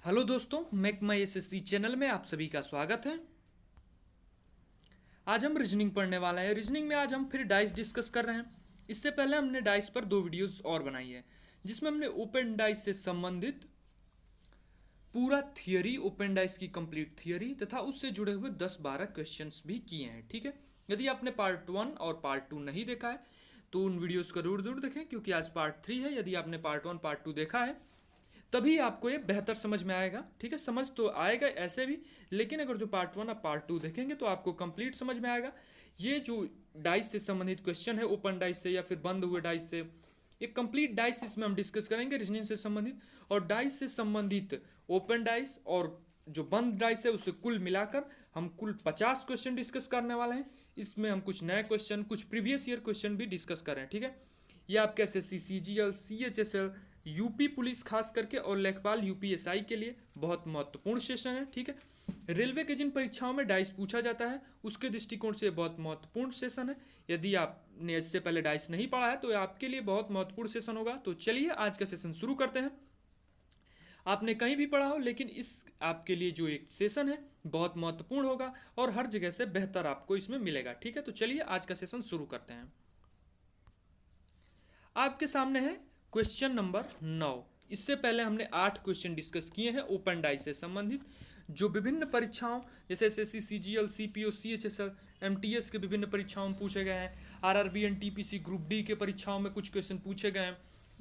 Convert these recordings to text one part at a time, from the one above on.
Hello दोस्तों, make माई SSC channel में आप सभी का स्वागत है। आज हम रीजनिंग पढ़ने वाले हैं। रीजनिंग में आज हम फिर डाइस डिस्कस कर रहे हैं। इससे पहले हमने डाइस पर 2 वीडियोस और बनाई है, जिसमें हमने ओपन डाइस से संबंधित पूरा थियरी, ओपन डाइस की कंप्लीट थियरी तथा उससे जुड़े हुए 10-12 क्वेश्चंस भी किए हैं। ठीक है, यदि आपने पार्ट 1 और पार्ट 2 नहीं देखा है तो उन वीडियोस को जरूर जरूर देखें, क्योंकि आज पार्ट 3 है। यदि आपने पार्ट 1 पार्ट 2 देखा है तभी आपको ये बेहतर समझ में आएगा। ठीक है, समझ तो आएगा ऐसे भी, लेकिन अगर जो पार्ट 1 और पार्ट 2 देखेंगे तो आपको कंप्लीट समझ में आएगा। ये जो डाइस से संबंधित क्वेश्चन है, ओपन डाइस से या फिर बंद हुए डाइस से, एक कंप्लीट डाइस इसमें हम डिस्कस करेंगे रीजनिंग से संबंधित। और डाइस से संबंधित ओपन डाइस और जो बंद डाइस है उसे कुल मिलाकर हम कुल 50 क्वेश्चन डिस्कस करने वाले हैं। इसमें हम कुछ नए क्वेश्चन, कुछ प्रीवियस ईयर क्वेश्चन भी डिस्कस कर रहे हैं। ठीक है, ये आपके SSC, CGL, CHSL, UP police खास करके और लेखपाल यूपीएसआई के लिए बहुत महत्वपूर्ण सेशन है। ठीक है, रेलवे के जिन परीक्षाओं में डाइस पूछा जाता है उसके दृष्टिकोण से बहुत महत्वपूर्ण सेशन है। यदि आपने इससे पहले डाइस नहीं पढ़ा है तो आपके लिए बहुत महत्वपूर्ण सेशन होगा। तो चलिए आज का सेशन शुरू करते हैं। आपने कहीं भी पढ़ा हो, लेकिन इस आपके लिए जो एक सेशन है बहुत महत्वपूर्ण होगा और हर जगह से बेहतर आपको इसमें मिलेगा। ठीक है, तो चलिए आज का सेशन शुरू करते हैं। आपके सामने है क्वेश्चन नंबर 9। इससे पहले हमने 8 क्वेश्चन डिस्कस किए हैं ओपन डाइस से संबंधित, जो विभिन्न परीक्षाओं जैसे SSC, CGL, CPO, CHSL, MTS के विभिन्न परीक्षाओं में पूछे गए हैं। आरआरबी, एनटीपीसी, ग्रुप डी के परीक्षाओं में कुछ क्वेश्चन पूछे गए हैं।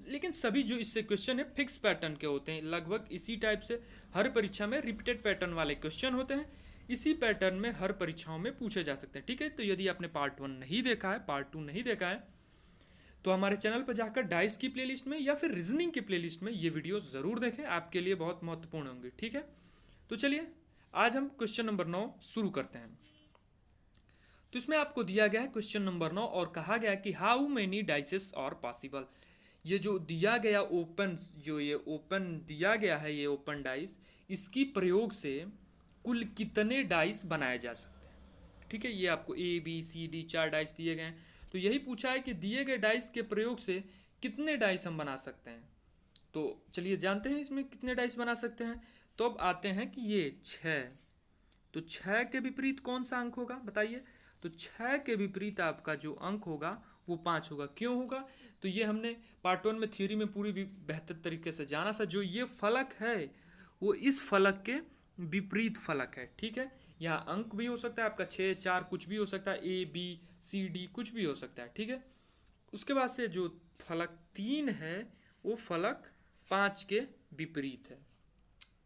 लेकिन सभी जो इससे क्वेश्चन है फिक्स पैटर्न के होते हैं, लगभग इसी टाइप से हर परीक्षा में रिपीटेड पैटर्न वाले क्वेश्चन होते हैं। इसी पैटर्न में हर परीक्षाओं में पूछे जा सकते हैं। ठीक है, तो यदि आपने पार्ट 1 नहीं देखा है, पार्ट 2 नहीं देखा है, तो हमारे चैनल पर जाकर डाइस की प्लेलिस्ट में या फिर रीजनिंग की प्लेलिस्ट में ये वीडियो ज़रूर देखें, आपके लिए बहुत महत्वपूर्ण होंगे। ठीक है, तो चलिए आज हम क्वेश्चन नंबर 9 शुरू करते हैं। तो इसमें आपको दिया गया है क्वेश्चन नंबर 9 और कहा गया कि how many dices are possible. ये जो दिया गया ओपन, जो ये ओपन दिया गया है, ये ओपन डाइस, इसकी प्रयोग से कुल कितने डाइस बनाए जा सकते हैं। ठीक है, ये आपको A B C D 4 dice दिए गए हैं। तो यही पूछा है कि दिए गए डाइस के प्रयोग से कितने डाइस हम बना सकते हैं। तो चलिए जानते हैं इसमें कितने डाइस बना सकते हैं। तो अब आते हैं कि ये 6, तो 6 के विपरीत कौन सा अंक होगा बताइए। तो 6 के विपरीत आपका जो अंक होगा वो 5 होगा। क्यों होगा? तो ये हमने पार्ट 1 में थ्योरी में पूरी भी बेहतर तरीके से जाना था। जो ये फलक है वो इस फलक के विपरीत फलक है। ठीक है, यहाँ अंक भी हो सकता है आपका 6, 4 कुछ भी हो सकता है, ए बी सी डी कुछ भी हो सकता है। ठीक है, उसके बाद से जो फलक 3 है वो फलक 5 के विपरीत है।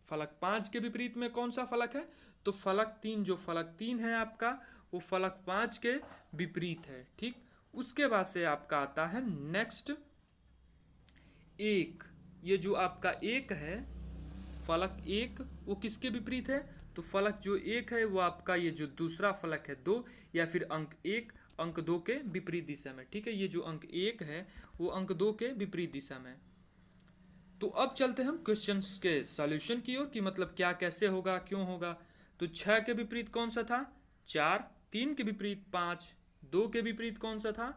फलक 5 के विपरीत में कौन सा फलक है? तो फलक 3, जो फलक 3 है आपका वो फलक 5 के विपरीत है। ठीक, उसके बाद से आपका आता है नेक्स्ट 1। ये जो आपका 1 है, फलक 1, वो किसके विपरीत है? तो फलक जो 1 है वो आपका ये जो दूसरा फलक है 2, या फिर अंक 1 अंक 2 के विपरीत दिशा में। ठीक है, ये जो अंक 1 है वो अंक 2 के विपरीत दिशा में। तो अब चलते हैं हम क्वेश्चंस के सॉल्यूशन की ओर, कि मतलब क्या कैसे होगा, क्यों होगा। तो 6 के विपरीत कौन सा था? 4, 3 के विपरीत 5, 2 के विपरीत कौन सा था?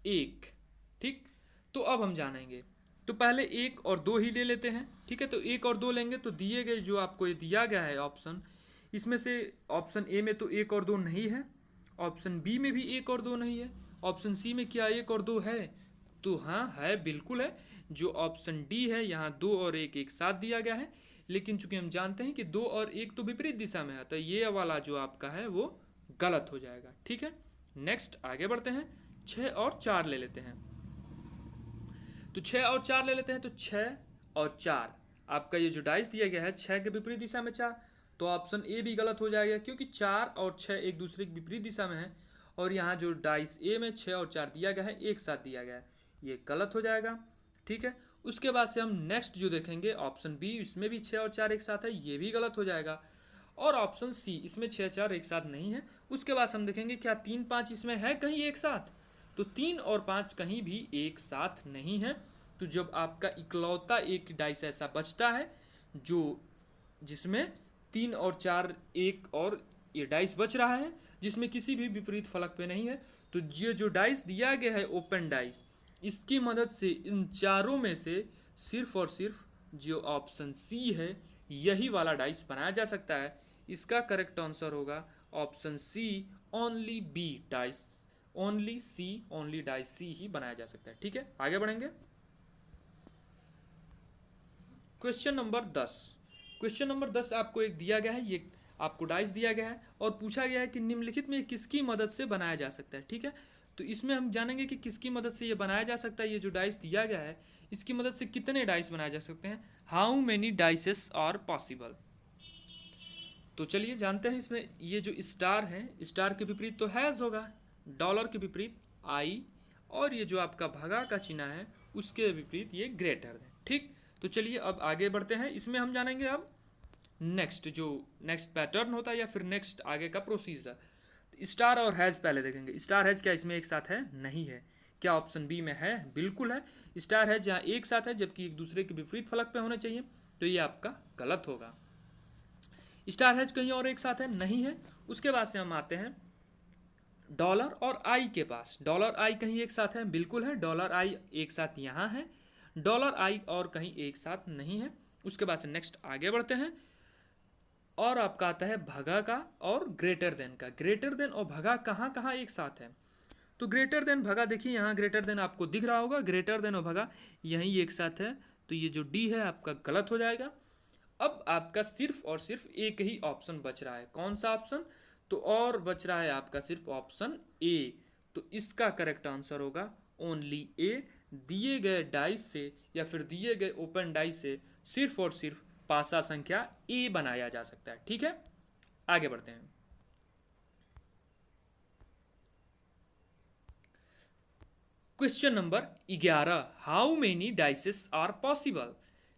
1। ठीक, तो अब हम जानेंगे। तो पहले 1 और 2 ही ले लेते हैं। ठीक है, तो 1 और 2 लेंगे तो दिए गए जो आपको ये दिया गया है ऑप्शन, इसमें से ऑप्शन ए में तो 1 और 2 नहीं है, ऑप्शन बी में भी 1 और 2 नहीं है, ऑप्शन सी में क्या 1 और 2 है? तो हाँ है, बिल्कुल है। जो ऑप्शन डी है यहाँ 2 और 1 एक साथ दिया गया है, लेकिन चूंकि हम जानते हैं कि 2 और 1 तो विपरीत दिशा में है, तो ये वाला जो आपका है वो गलत हो जाएगा। ठीक है, नेक्स्ट आगे बढ़ते हैं। 6 और 4 ले लेते हैं। तो 6 और 4 ले लेते हैं। तो 6 और 4 आपका ये जो डाइस दिया गया है 6 के विपरीत दिशा में 4, तो ऑप्शन ए भी गलत हो जाएगा, क्योंकि 4 और 6 एक दूसरे के विपरीत दिशा में है। और यहाँ जो डाइस ए में 6 और 4 दिया गया है एक साथ दिया गया है, ये गलत हो जाएगा। ठीक है, उसके बाद से हम नेक्स्ट जो देखेंगे ऑप्शन बी, इसमें भी 6 और 4 एक साथ है, ये भी गलत हो जाएगा। और ऑप्शन सी, इसमें 6, 4 एक साथ नहीं है। उसके बाद हम देखेंगे क्या 3, 5 इसमें है कहीं एक साथ? तो 3 और 5 कहीं भी एक साथ नहीं है। तो जब आपका इकलौता एक डाइस ऐसा बचता है जो जिसमें 3 और 4 एक और ये डाइस बच रहा है जिसमें किसी भी विपरीत फलक पे नहीं है, तो ये जो डाइस दिया गया है ओपन डाइस, इसकी मदद से इन चारों में से सिर्फ और सिर्फ जो ऑप्शन सी है यही वाला डाइस बनाया जा सकता है। इसका करेक्ट आंसर होगा option C, only B dice, only C, only dice C ही बनाया जा सकता है। ठीक है, आगे बढ़ेंगे। Question number 10। क्वेश्चन नंबर 10 आपको एक दिया गया है, ये आपको डाइस दिया गया है और पूछा गया है कि निम्नलिखित में किसकी मदद से बनाया जा सकता है। ठीक है, तो इसमें हम जानेंगे कि किसकी मदद से ये बनाया जा सकता है। ये जो डाइस दिया गया है इसकी मदद से कितने डाइस बनाए जा सकते हैं, how many dices are possible. तो चलिए जानते हैं इसमें। ये जो स्टार है, स्टार के विपरीत तो हैज़ होगा, डॉलर के विपरीत आई, और ये जो आपका भगा का चिन्ह है उसके विपरीत ये ग्रेटर है। ठीक, तो चलिए अब आगे बढ़ते हैं। इसमें हम जानेंगे अब नेक्स्ट जो नेक्स्ट पैटर्न होता है या फिर नेक्स्ट आगे का प्रोसीजर। स्टार और हैज़ पहले देखेंगे। स्टार हैज़ क्या इसमें एक साथ है? नहीं है। क्या ऑप्शन बी में है? बिल्कुल है। स्टार हैज़ यहाँ एक साथ है जबकि एक दूसरे के विपरीत फलक पे होने चाहिए, तो ये आपका गलत होगा। स्टार हैज कहीं और एक साथ है? नहीं है। उसके बाद से हम आते हैं डॉलर और आई के पास। डॉलर आई कहीं एक साथ है? बिल्कुल है, डॉलर आई एक साथ यहाँ है, डॉलर आई और कहीं एक साथ नहीं है। उसके बाद से नेक्स्ट आगे बढ़ते हैं और आपका आता है भगा का और ग्रेटर देन का। ग्रेटर देन और भगा कहाँ कहाँ एक साथ है? तो ग्रेटर देन भगा देखिए, यहाँ ग्रेटर देन आपको दिख रहा होगा, ग्रेटर देन और भगा यहीं एक साथ है, तो ये जो डी है आपका गलत हो जाएगा। अब आपका सिर्फ और सिर्फ एक ही ऑप्शन बच रहा है। कौन सा ऑप्शन? तो और बच रहा है आपका सिर्फ ऑप्शन ए। तो इसका करेक्ट आंसर होगा ओनली ए। दिए गए डाइस से या फिर दिए गए ओपन डाइस से सिर्फ और सिर्फ पासा संख्या ए बनाया जा सकता है। ठीक है, आगे बढ़ते हैं। Question number 11, how many dices are possible.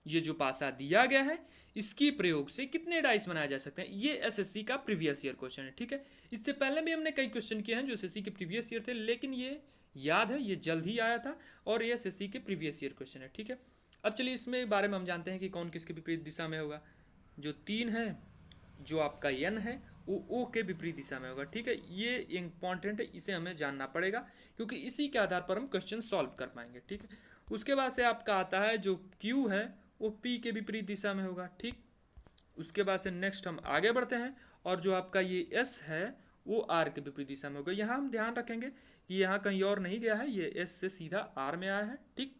ये जो पासा दिया गया है इसकी प्रयोग से कितने डाइस बनाए जा सकते हैं। ये एसएससी का प्रीवियस ईयर क्वेश्चन है। ठीक है, इससे पहले भी हमने कई क्वेश्चन किए हैं जो एसएससी के प्रीवियस ईयर थे, लेकिन ये याद है ये जल्द ही आया था और ये एसएससी के प्रीवियस ईयर क्वेश्चन है। ठीक है, अब चलिए इसमें बारे में हम जानते हैं कि कौन किसके विपरीत दिशा में होगा। जो 3 है, जो आपका एन है वो ओ के विपरीत दिशा में होगा। ठीक है, ये इंपॉर्टेंट है, इसे हमें जानना पड़ेगा क्योंकि इसी के आधार पर हम क्वेश्चन सॉल्व कर पाएंगे। ठीक है, उसके बाद से आपका आता है जो क्यू है वो पी के विपरीत दिशा में होगा। ठीक, उसके बाद से नेक्स्ट हम आगे बढ़ते हैं और जो आपका ये एस है वो आर के विपरीत दिशा में होगा। यहाँ हम ध्यान रखेंगे कि यहाँ कहीं और नहीं गया है, ये एस से सीधा आर में आया है। ठीक,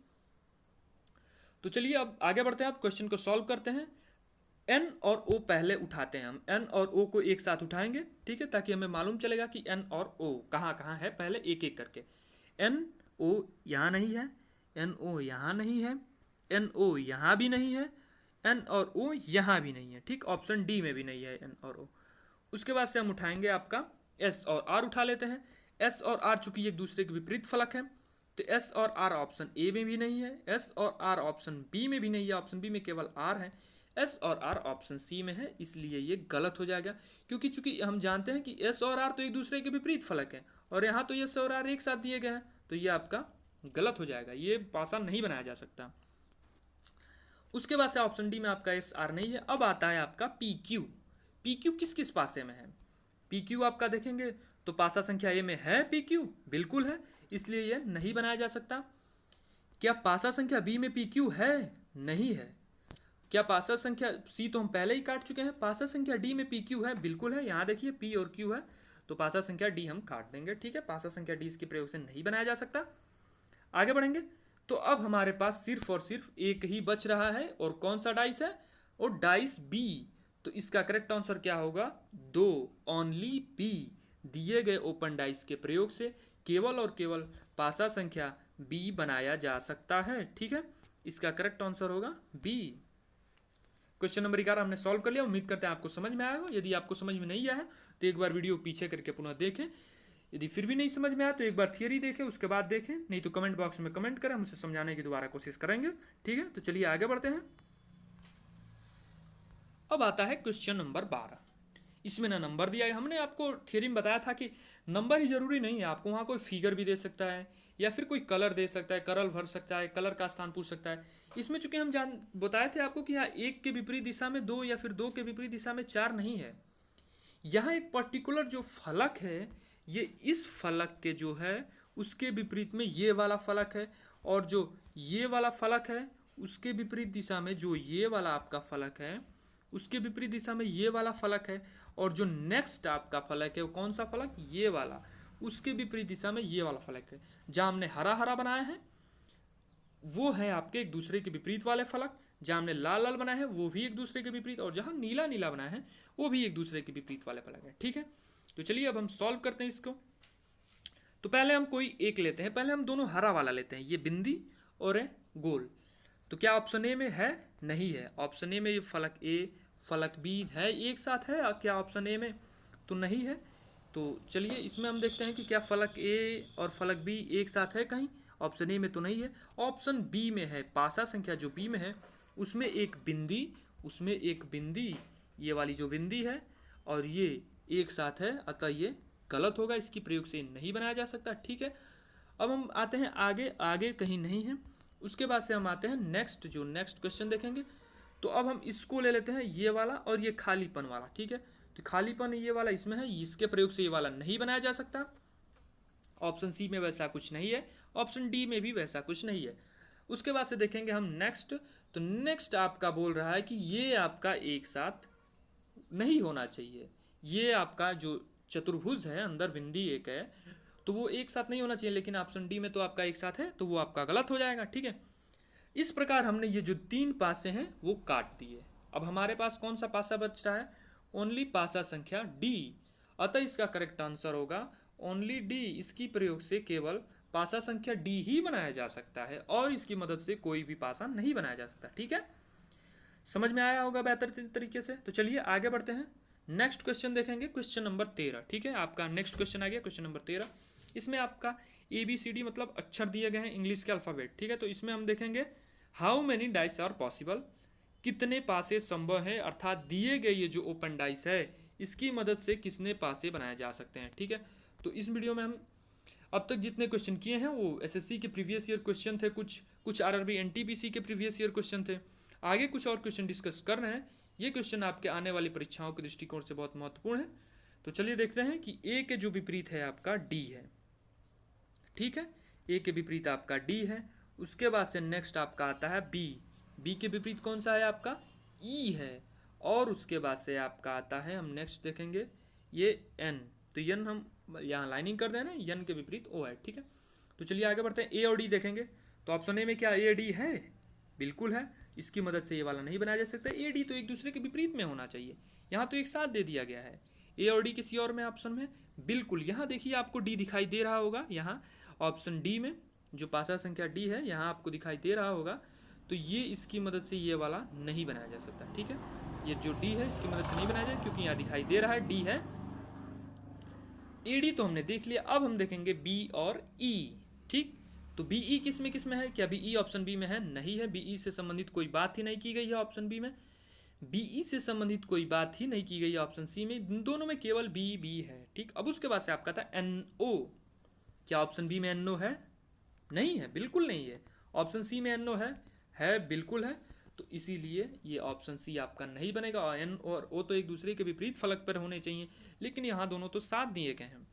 तो चलिए अब आगे बढ़ते हैं, आप क्वेश्चन को सॉल्व करते हैं। एन और ओ पहले उठाते हैं हम, एन और ओ को एक साथ उठाएंगे। ठीक है, ताकि हमें मालूम चलेगा कि एन और ओ कहाँ कहाँ है, पहले एक एक करके। एन ओ यहाँ नहीं है, एन ओ यहाँ नहीं है, एन ओ यहाँ भी नहीं है, एन और ओ यहाँ भी नहीं है। ठीक, ऑप्शन डी में भी नहीं है एन और ओ। उसके बाद से हम उठाएंगे आपका एस और आर उठा लेते हैं। एस और आर चूंकि एक दूसरे के विपरीत फलक है, तो एस और आर ऑप्शन ए में भी नहीं है, एस और आर ऑप्शन बी में भी नहीं है, ऑप्शन बी में केवल आर है, एस और आर ऑप्शन सी में है, इसलिए ये गलत हो जाएगा। क्योंकि चूंकि हम जानते हैं कि एस और आर तो एक दूसरे के विपरीत फलक है और यहाँ तो एस और आर एक साथ दिए गए हैं, तो ये आपका गलत हो जाएगा, ये पासा नहीं बनाया जा सकता। उसके बाद से ऑप्शन डी में आपका एस आर नहीं है। अब आता है आपका पी क्यू। पी क्यू किस किस पासे में है? पी क्यू आपका देखेंगे तो पासा संख्या ए में है पी क्यू, बिल्कुल है, इसलिए यह नहीं बनाया जा सकता। क्या पासा संख्या बी में पी क्यू है? नहीं है। क्या पासा संख्या सी तो हम पहले ही काट चुके हैं, पासा संख्या डी में पी क्यू है? बिल्कुल है, यहाँ देखिए पी और क्यू है, तो पासा संख्या डी हम काट देंगे। ठीक है, पासा संख्या डी इसके प्रयोग से नहीं बनाया जा सकता। आगे बढ़ेंगे तो अब हमारे पास सिर्फ और सिर्फ एक ही बच रहा है, और कौन सा डाइस है? और डाइस बी। तो इसका करेक्ट आंसर क्या होगा? 2, ओनली बी। दिए गए ओपन डाइस के प्रयोग से केवल और केवल पासा संख्या बी बनाया जा सकता है। ठीक है, इसका करेक्ट आंसर होगा बी। क्वेश्चन नंबर 11 हमने सॉल्व कर लिया। उम्मीद करते हैं आपको समझ में आएगा। यदि आपको समझ में नहीं आया है तो एक बार वीडियो पीछे करके पुनः देखें। यदि फिर भी नहीं समझ में आया तो एक बार थियरी देखें, उसके बाद देखें, नहीं तो कमेंट बॉक्स में कमेंट करें, हम उसे समझाने की दोबारा कोशिश करेंगे। ठीक है, तो चलिए आगे बढ़ते हैं। अब आता है क्वेश्चन नंबर 12। इसमें ना नंबर दिया है, हमने आपको थियरी में बताया था कि नंबर ही जरूरी नहीं है, आपको वहाँ कोई फिगर भी दे सकता है या फिर कोई कलर दे सकता है, कलर भर सकता है, कलर का स्थान पूछ सकता है। इसमें चूंकि हम बताए थे आपको कि यहाँ 1 के विपरीत दिशा में 2 या फिर 2 के विपरीत दिशा में 4 नहीं है। यहाँ एक पर्टिकुलर जो फलक है, ये इस फलक के जो है उसके विपरीत में ये वाला फलक है, और जो ये वाला फलक है उसके विपरीत दिशा में जो ये वाला आपका फलक है उसके विपरीत दिशा में ये वाला फलक है, और जो नेक्स्ट आपका फलक है वो कौन सा फलक, ये वाला, उसके विपरीत दिशा में ये वाला फलक है। जहाँ हमने हरा हरा बनाया है वो है आपके एक दूसरे के विपरीत वाले फलक, जहाँ हमने लाल लाल बनाया है वो भी एक दूसरे के विपरीत, और जहाँ नीला नीला बनाया है वो भी एक दूसरे के विपरीत वाले फलक है। ठीक है, तो चलिए अब हम सॉल्व करते हैं इसको। तो पहले हम कोई एक लेते हैं, पहले हम दोनों हरा वाला लेते हैं, ये बिंदी और है गोल। तो क्या ऑप्शन ए में है, नहीं है। ऑप्शन ए में ये फलक ए फलक बी है एक साथ है, क्या ऑप्शन ए में, तो नहीं है। तो चलिए इसमें हम देखते हैं कि क्या फलक ए और फलक बी एक साथ है कहीं, ऑप्शन ए में तो नहीं है। ऑप्शन बी में है, पासा संख्या जो बी में है उसमें एक बिंदी, उसमें एक बिंदी, ये वाली जो बिंदी है और ये एक साथ है, अतः ये गलत होगा, इसकी प्रयोग से नहीं बनाया जा सकता। ठीक है, अब हम आते हैं आगे, आगे कहीं नहीं है। उसके बाद से हम आते हैं नेक्स्ट, जो नेक्स्ट क्वेश्चन देखेंगे। तो अब हम इसको ले लेते हैं, ये वाला और ये खालीपन वाला। ठीक है, तो खालीपन ये वाला इसमें है, इसके प्रयोग से ये वाला नहीं बनाया जा सकता। ऑप्शन सी में वैसा कुछ नहीं है, ऑप्शन डी में भी वैसा कुछ नहीं है। उसके बाद से देखेंगे हम नेक्स्ट। तो नेक्स्ट आपका बोल रहा है कि ये आपका एक साथ नहीं होना चाहिए, ये आपका जो चतुर्भुज है अंदर बिंदी एक है तो वो एक साथ नहीं होना चाहिए, लेकिन ऑप्शन डी में तो आपका एक साथ है तो वो आपका गलत हो जाएगा। ठीक है, इस प्रकार हमने ये जो तीन पासे हैं वो काट दिए। अब हमारे पास कौन सा पासा बच रहा है, ओनली पासा संख्या डी, अतः इसका करेक्ट आंसर होगा ओनली डी। इसकी प्रयोग से केवल पासा संख्या डी ही बनाया जा सकता है और इसकी मदद से कोई भी पासा नहीं बनाया जा सकता। ठीक है, समझ में आया होगा बेहतर तरीके से। तो चलिए आगे बढ़ते हैं, नेक्स्ट क्वेश्चन देखेंगे, क्वेश्चन नंबर 13। ठीक है, आपका नेक्स्ट क्वेश्चन आ गया, क्वेश्चन नंबर 13। इसमें आपका ABCD मतलब अक्षर दिए गए हैं इंग्लिश के अल्फ़ाबेट। ठीक है, तो इसमें हम देखेंगे how many dice are possible, कितने पासे संभव है, अर्थात दिए गए ये जो ओपन डाइस है इसकी मदद से कितने पासे बनाए जा सकते हैं। ठीक है, तो इस वीडियो में हम अब तक जितने क्वेश्चन किए हैं वो SSC के प्रीवियस ईयर क्वेश्चन थे, कुछ RRB NTPC के प्रीवियस ईयर क्वेश्चन थे, आगे कुछ और क्वेश्चन डिस्कस कर रहे हैं। ये क्वेश्चन आपके आने वाली परीक्षाओं के दृष्टिकोण से बहुत महत्वपूर्ण है। तो चलिए देखते हैं कि ए के जो विपरीत है आपका डी है। ठीक है, ए के विपरीत आपका डी है। उसके बाद से नेक्स्ट आपका आता है बी, बी के विपरीत कौन सा है आपका ई है। और उसके बाद से आपका आता है, हम नेक्स्ट देखेंगे ये एन, तो एन हम यहाँ लाइनिंग कर देना, एन के विपरीत ओ है। ठीक है, तो चलिए आगे बढ़ते हैं, ए और डी देखेंगे। तो ऑप्शन ए में क्या ए डी है, बिल्कुल है, इसकी मदद से ये वाला नहीं बनाया जा सकता। ए डी तो एक दूसरे के विपरीत में होना चाहिए, यहाँ तो एक साथ दे दिया गया है। ए और डी किसी और में ऑप्शन में, बिल्कुल यहाँ देखिए आपको डी दिखाई दे रहा होगा, यहाँ ऑप्शन डी में जो पासा संख्या डी है यहाँ आपको दिखाई दे रहा होगा, तो ये इसकी मदद से ये वाला नहीं बनाया जा सकता। ठीक है, ये जो डी है इसकी मदद से नहीं बनाया जाए क्योंकि यहाँ दिखाई दे रहा है डी है। ए डी तो हमने देख लिया, अब हम देखेंगे बी और ई। ठीक, तो बी ई किस में है, क्या बी ई ऑप्शन बी में है, नहीं है, बी ई से संबंधित कोई बात ही नहीं की गई है ऑप्शन बी में, बी ई से संबंधित कोई बात ही नहीं की गई है ऑप्शन सी में, इन दोनों में केवल बी बी है। ठीक, अब उसके बाद से आपका था एन ओ, क्या ऑप्शन बी में एन ओ है, नहीं है, बिल्कुल नहीं है। ऑप्शन सी में एन ओ है बिल्कुल है, तो इसीलिए ये ऑप्शन सी आपका नहीं बनेगा। और एन और ओ तो एक दूसरे के विपरीत फलक पर होने चाहिए, लेकिन यहाँ दोनों तो साथ दिए गए हैं।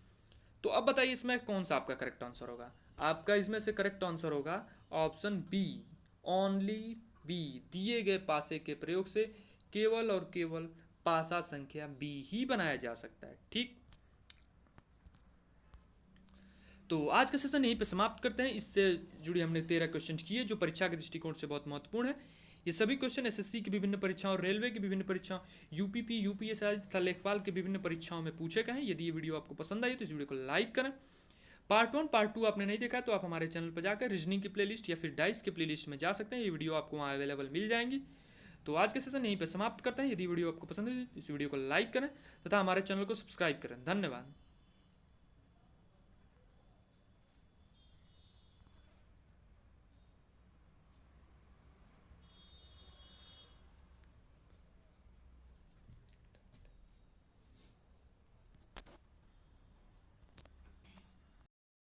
तो अब बताइए इसमें कौन सा आपका करेक्ट आंसर होगा, आपका इसमें से करेक्ट आंसर होगा ऑप्शन बी, ओनली बी। दिए गए पासे के प्रयोग से केवल और केवल पासा संख्या बी ही बनाया जा सकता है। ठीक, तो आज का सेशन यहीं पे समाप्त करते हैं। इससे जुड़ी हमने 13 क्वेश्चन किए जो परीक्षा के दृष्टिकोण से बहुत महत्वपूर्ण है। ये सभी क्वेश्चन SSC की विभिन्न परीक्षाओं, रेलवे की विभिन्न परीक्षाओं, UPP UPSI तथा लेखपाल की विभिन्न परीक्षाओं में पूछे गए हैं। यदि ये वीडियो आपको पसंद आई तो इस वीडियो को लाइक करें। पार्ट 1 पार्ट 2 आपने नहीं देखा तो आप हमारे चैनल पर जाकर रीजनिंग की प्लेलिस्ट या फिर डाइस की प्लेलिस्ट में जा सकते हैं, ये वीडियो आपको वहाँ अवेलेबल मिल जाएंगी। तो आज के सेशन यहीं पर समाप्त करते हैं। यदि वीडियो आपको पसंद है तो इस वीडियो को लाइक करें तथा हमारे चैनल को सब्सक्राइब करें। धन्यवाद।